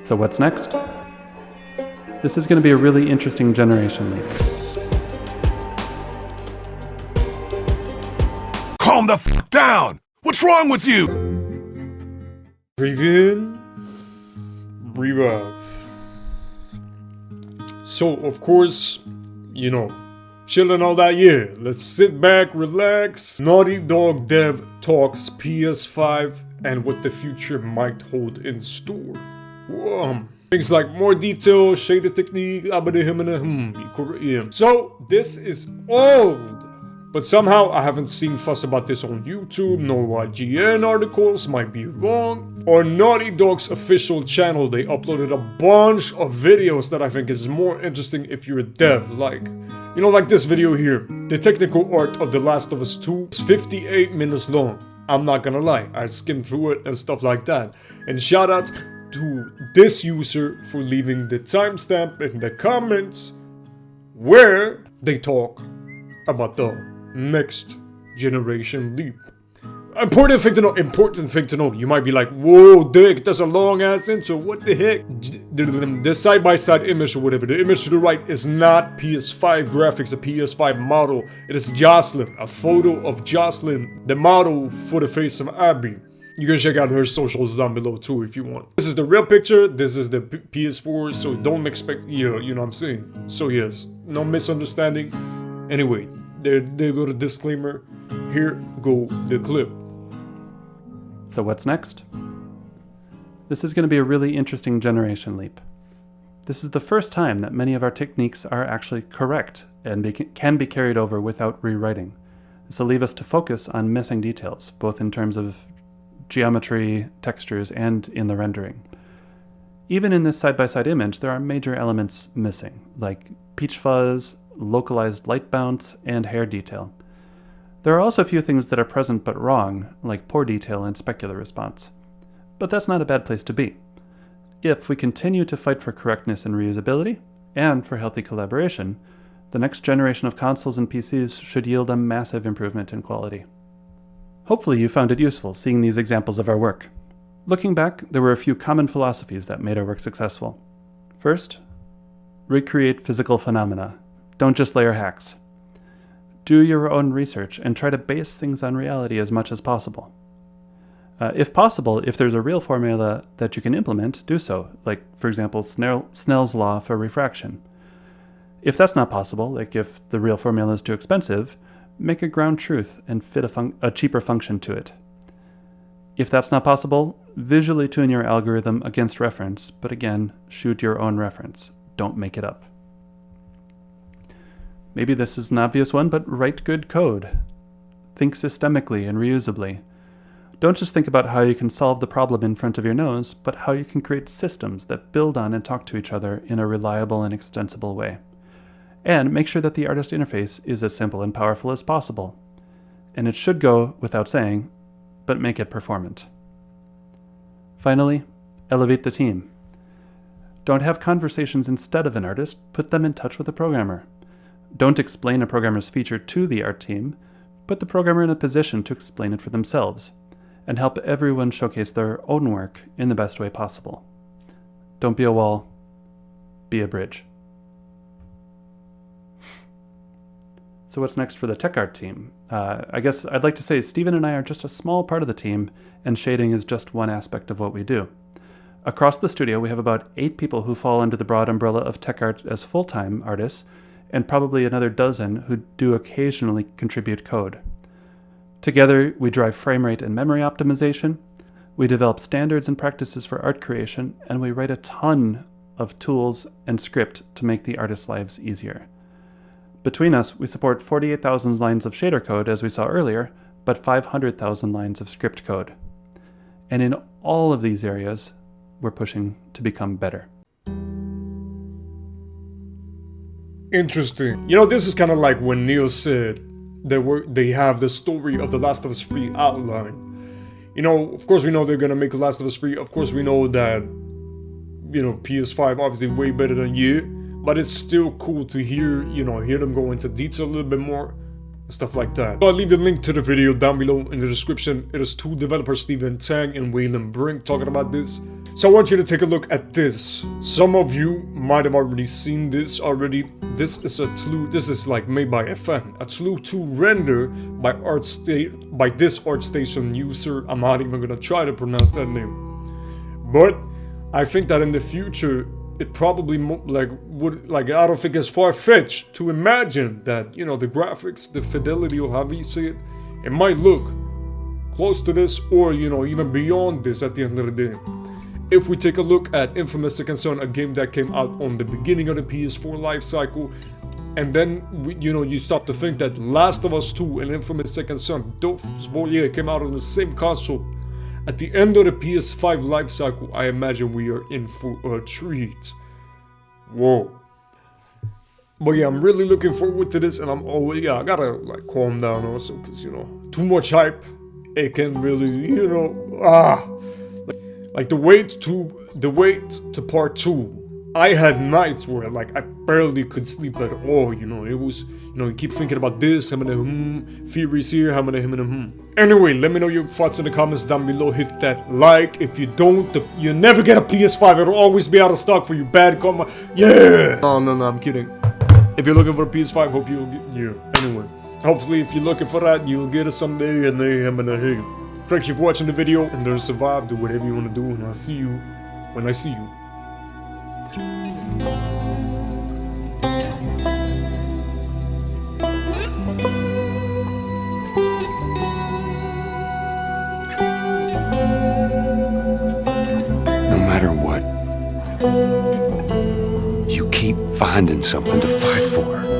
So what's next? This is going to be a really interesting generation leap. Calm the f*** down! What's wrong with you? Breathe in, breathe out. So, of course, you know, chilling all that, yeah. Let's sit back, relax. Naughty Dog Dev talks PS5 and what the future might hold in store. Things like more detail, shaded technique, So, this is old. But somehow I haven't seen fuss about this on YouTube, no IGN articles, might be wrong. On Naughty Dog's official channel, they uploaded a bunch of videos that I think is more interesting if you're a dev, like this video here. The technical art of The Last of Us 2 is 58 minutes long. I'm not gonna lie, I skimmed through it and stuff like that. And shout out to this user for leaving the timestamp in the comments where they talk about the next generation leap. Important thing to know. You might be like, whoa, Dick, that's a long ass intro. What the heck? The side-by-side image or whatever, the image to the right is not PS5 graphics, a PS5 model. It is Jocelyn, a photo of Jocelyn, the model for the face of Abby. You can check out her socials down below too if you want. This is the real picture, this is the PS4, so don't expect, you know what I'm saying. So yes, no misunderstanding. Anyway, there go the disclaimer. Here go the clip. So what's next? This is going to be a really interesting generation leap. This is the first time that many of our techniques are actually correct and can be carried over without rewriting. This will leave us to focus on missing details, both in terms of geometry, textures, and in the rendering. Even in this side-by-side image, there are major elements missing, like peach fuzz, localized light bounce, and hair detail. There are also a few things that are present but wrong, like poor detail and specular response. But that's not a bad place to be. If we continue to fight for correctness and reusability, and for healthy collaboration, the next generation of consoles and PCs should yield a massive improvement in quality. Hopefully you found it useful seeing these examples of our work. Looking back, there were a few common philosophies that made our work successful. First, recreate physical phenomena. Don't just layer hacks. Do your own research and try to base things on reality as much as possible. If possible, if there's a real formula that you can implement, do so, like, for example, Snell's law for refraction. If that's not possible, like if the real formula is too expensive, make a ground truth and fit a cheaper function to it. If that's not possible, visually tune your algorithm against reference, but again, shoot your own reference. Don't make it up. Maybe this is an obvious one, but write good code. Think systemically and reusably. Don't just think about how you can solve the problem in front of your nose, but how you can create systems that build on and talk to each other in a reliable and extensible way. And make sure that the artist interface is as simple and powerful as possible. And it should go without saying, but make it performant. Finally, elevate the team. Don't have conversations instead of an artist, put them in touch with a programmer. Don't explain a programmer's feature to the art team, put the programmer in a position to explain it for themselves, and help everyone showcase their own work in the best way possible. Don't be a wall, be a bridge. So what's next for the tech art team? I guess I'd like to say Steven and I are just a small part of the team, and shading is just one aspect of what we do. Across the studio, we have about 8 people who fall under the broad umbrella of tech art as full-time artists, and probably another dozen who do occasionally contribute code. Together, we drive frame rate and memory optimization, we develop standards and practices for art creation, and we write a ton of tools and script to make the artists' lives easier. Between us, we support 48,000 lines of shader code, as we saw earlier, but 500,000 lines of script code. And in all of these areas, we're pushing to become better. Interesting. You know, this is kind of like when Neil said they have the story of The Last of Us 3 outline. You know, of course we know they're gonna make The Last of Us 3. Of course we know that, you know, PS5 obviously way better than you. But it's still cool to hear them go into detail a little bit more, stuff like that. So I'll leave the link to the video down below in the description. It is 2 developers, Steven Tang and Waylon Brink, talking about this. So I want you to take a look at this. Some of you might have already seen this already. This is a TLU. This is like made by FN. A TLU 2 render by this ArtStation user. I'm not even gonna try to pronounce that name. But I think that in the future, it probably I don't think it's far-fetched to imagine that, you know, the graphics, the fidelity of how we see it, it might look close to this, or, you know, even beyond this at the end of the day. If we take a look at Infamous Second Son, a game that came out on the beginning of the PS4 life cycle, and then you stop to think that Last of Us 2 and Infamous Second Son, those came out on the same console. At the end of the PS5 life cycle, I imagine we are in for a treat. Whoa. But yeah, I'm really looking forward to this, and I gotta like calm down also, because, you know, too much hype, it can really, you know, like the wait to part 2. I had nights where like I barely could sleep at all, you know. It was, you know, you keep thinking about this, theories here, Anyway, let me know your thoughts in the comments down below. Hit that like. If you don't, you never get a PS5. It'll always be out of stock for you. Bad karma. Yeah. No, I'm kidding. If you're looking for a PS5, hope you'll get, yeah. Anyway, hopefully if you're looking for that, you'll get it someday. And thank you for watching the video, and don't survive. Do whatever you want to do, and I'll see you when I see you. No matter what, you keep finding something to fight for.